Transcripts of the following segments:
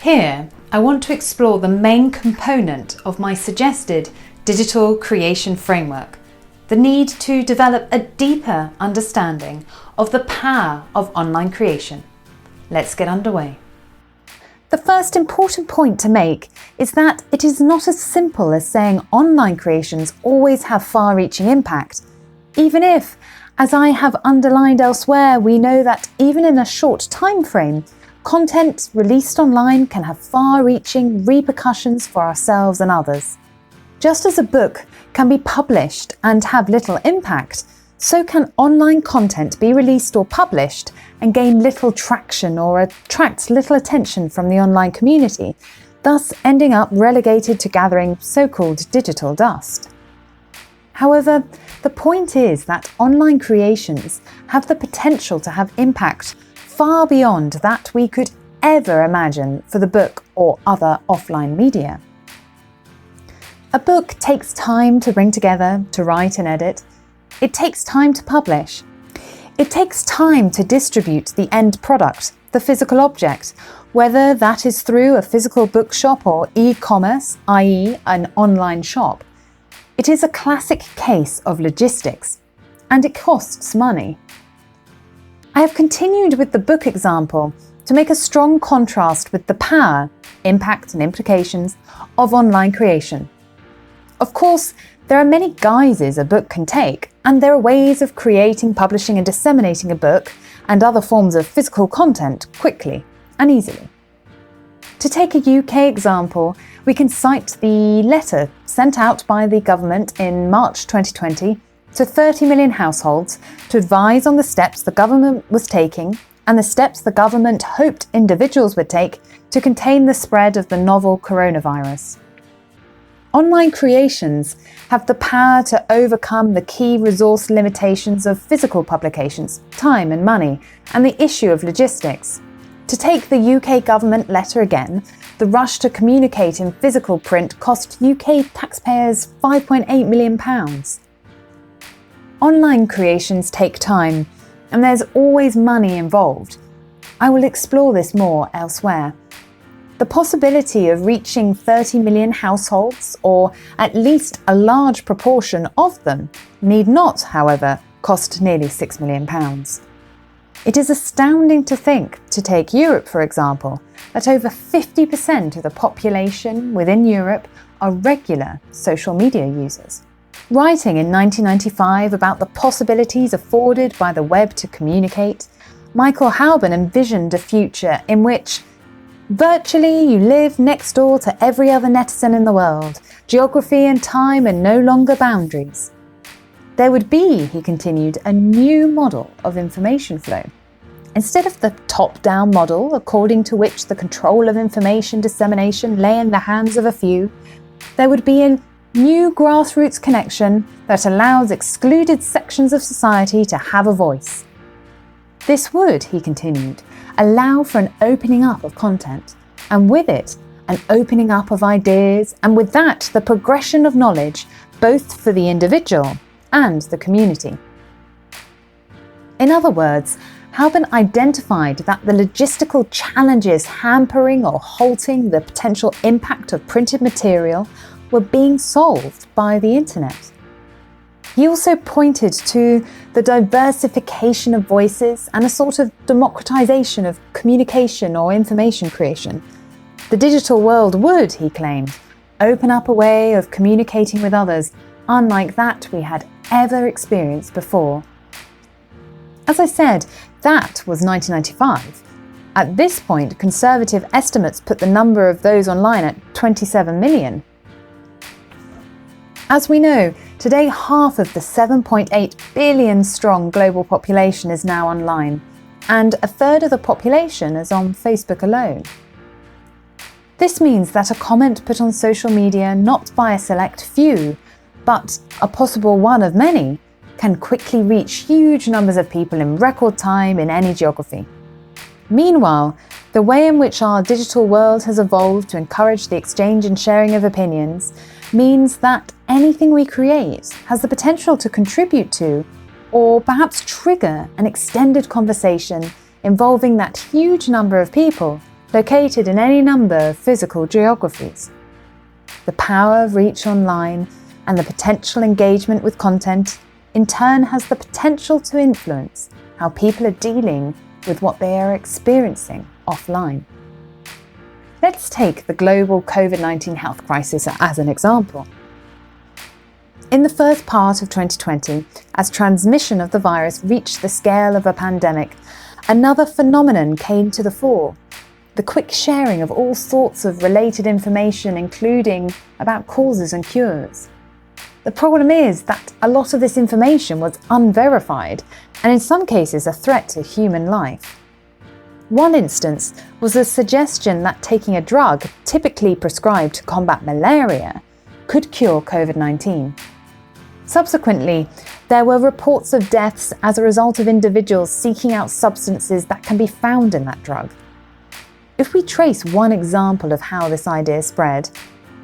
Here, I want to explore the main component of my suggested digital creation framework, the need to develop a deeper understanding of the power of online creation. Let's get underway. The first important point to make is that it is not as simple as saying online creations always have far-reaching impact, even if, as I have underlined elsewhere, we know that even in a short time frame, content released online can have far-reaching repercussions for ourselves and others. Just as a book can be published and have little impact, so can online content be released or published and gain little traction or attract little attention from the online community, thus ending up relegated to gathering so-called digital dust. However, the point is that online creations have the potential to have impact far beyond that we could ever imagine for the book or other offline media. A book takes time to bring together, to write and edit. It takes time to publish. It takes time to distribute the end product, the physical object, whether that is through a physical bookshop or e-commerce, i.e. an online shop. It is a classic case of logistics, and it costs money. I have continued with the book example to make a strong contrast with the power, impact and implications of online creation. Of course, there are many guises a book can take, and there are ways of creating, publishing and disseminating a book and other forms of physical content quickly and easily. To take a UK example, we can cite the letter sent out by the government in March 2020 to 30 million households to advise on the steps the government was taking and the steps the government hoped individuals would take to contain the spread of the novel coronavirus. Online creations have the power to overcome the key resource limitations of physical publications, time and money, and the issue of logistics. To take the UK government letter again, the rush to communicate in physical print cost UK taxpayers £5.8 million. Online creations take time, and there's always money involved. I will explore this more elsewhere. The possibility of reaching 30 million households, or at least a large proportion of them, need not, however, cost nearly £6 million. It is astounding to think, to take Europe for example, that over 50% of the population within Europe are regular social media users. Writing in 1995 about the possibilities afforded by the web to communicate, Michael Halban envisioned a future in which virtually you live next door to every other netizen in the world. Geography and time are no longer boundaries. There would be, he continued, a new model of information flow. Instead of the top-down model, according to which the control of information dissemination lay in the hands of a few, there would be a new grassroots connection that allows excluded sections of society to have a voice. This would, he continued, allow for an opening up of content, and with it, an opening up of ideas, and with that, the progression of knowledge, both for the individual and the community. In other words, Halban identified that the logistical challenges hampering or halting the potential impact of printed material were being solved by the internet. He also pointed to the diversification of voices and a sort of democratization of communication or information creation. The digital world would, he claimed, open up a way of communicating with others unlike that we had ever experienced before. As I said, that was 1995. At this point, conservative estimates put the number of those online at 27 million. As we know, today half of the 7.8 billion strong global population is now online, and a third of the population is on Facebook alone. This means that a comment put on social media not by a select few, but a possible one of many, can quickly reach huge numbers of people in record time in any geography. Meanwhile, the way in which our digital world has evolved to encourage the exchange and sharing of opinions means that anything we create has the potential to contribute to, or perhaps trigger, an extended conversation involving that huge number of people located in any number of physical geographies. The power of reach online and the potential engagement with content in turn has the potential to influence how people are dealing with what they are experiencing offline. Let's take the global COVID-19 health crisis as an example. In the first part of 2020, as transmission of the virus reached the scale of a pandemic, another phenomenon came to the fore: the quick sharing of all sorts of related information, including about causes and cures. The problem is that a lot of this information was unverified and in some cases a threat to human life. One instance was the suggestion that taking a drug typically prescribed to combat malaria could cure COVID-19. Subsequently, there were reports of deaths as a result of individuals seeking out substances that can be found in that drug. If we trace one example of how this idea spread,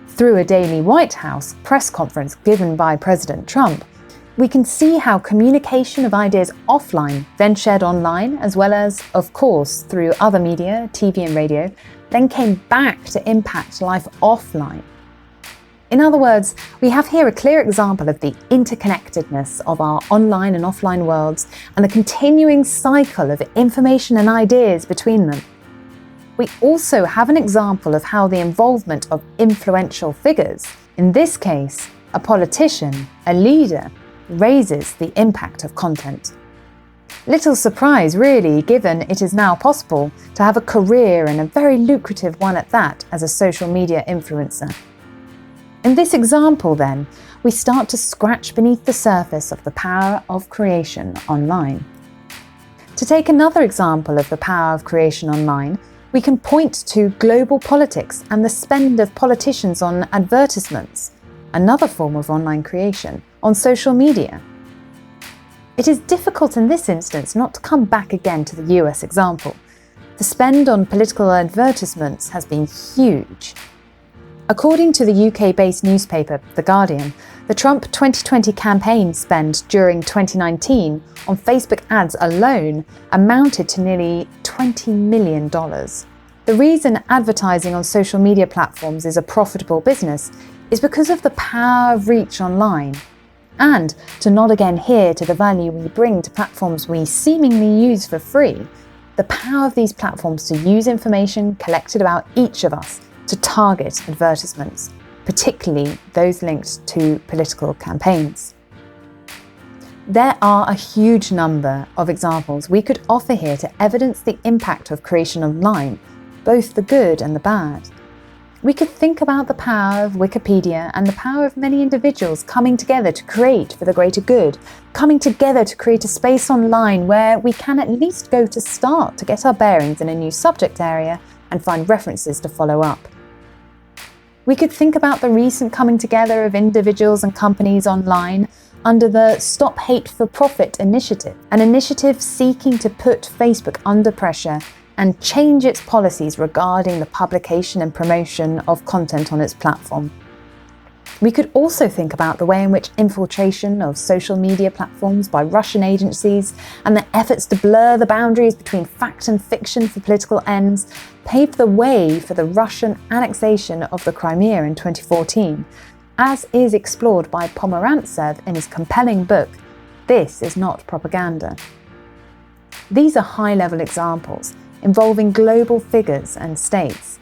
through a daily White House press conference given by President Trump, we can see how communication of ideas offline, then shared online, as well as, of course, through other media, TV and radio, then came back to impact life offline. In other words, we have here a clear example of the interconnectedness of our online and offline worlds and the continuing cycle of information and ideas between them. We also have an example of how the involvement of influential figures, in this case, a politician, a leader, raises the impact of content. Little surprise really, given it is now possible to have a career, and a very lucrative one at that, as a social media influencer. In this example then, we start to scratch beneath the surface of the power of creation online. To take another example of the power of creation online, we can point to global politics and the spend of politicians on advertisements, another form of online creation, on social media. It is difficult in this instance not to come back again to the US example. The spend on political advertisements has been huge. According to the UK-based newspaper The Guardian, the Trump 2020 campaign spend during 2019 on Facebook ads alone amounted to nearly $20 million. The reason advertising on social media platforms is a profitable business is because of the power of reach online. And, to nod again here to the value we bring to platforms we seemingly use for free, the power of these platforms to use information collected about each of us to target advertisements, particularly those linked to political campaigns. There are a huge number of examples we could offer here to evidence the impact of creation online, both the good and the bad. We could think about the power of Wikipedia and the power of many individuals coming together to create for the greater good, coming together to create a space online where we can at least go to start to get our bearings in a new subject area and find references to follow up. We could think about the recent coming together of individuals and companies online under the Stop Hate for Profit initiative, an initiative seeking to put Facebook under pressure and change its policies regarding the publication and promotion of content on its platform. We could also think about the way in which infiltration of social media platforms by Russian agencies and the efforts to blur the boundaries between fact and fiction for political ends paved the way for the Russian annexation of the Crimea in 2014, as is explored by Pomerantsev in his compelling book, This Is Not Propaganda. These are high-level examples involving global figures and states.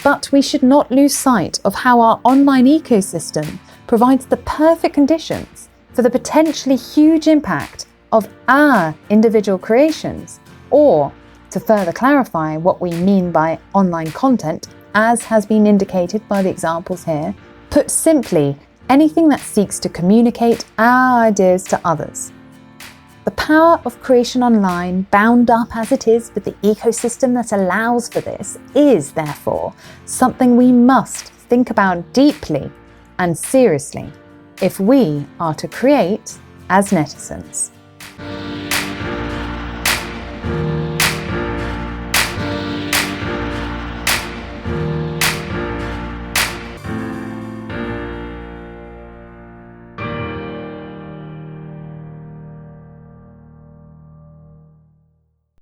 But we should not lose sight of how our online ecosystem provides the perfect conditions for the potentially huge impact of our individual creations, or, to further clarify what we mean by online content, as has been indicated by the examples here, put simply, anything that seeks to communicate our ideas to others. The power of creation online, bound up as it is with the ecosystem that allows for this, is therefore something we must think about deeply and seriously if we are to create as netizens.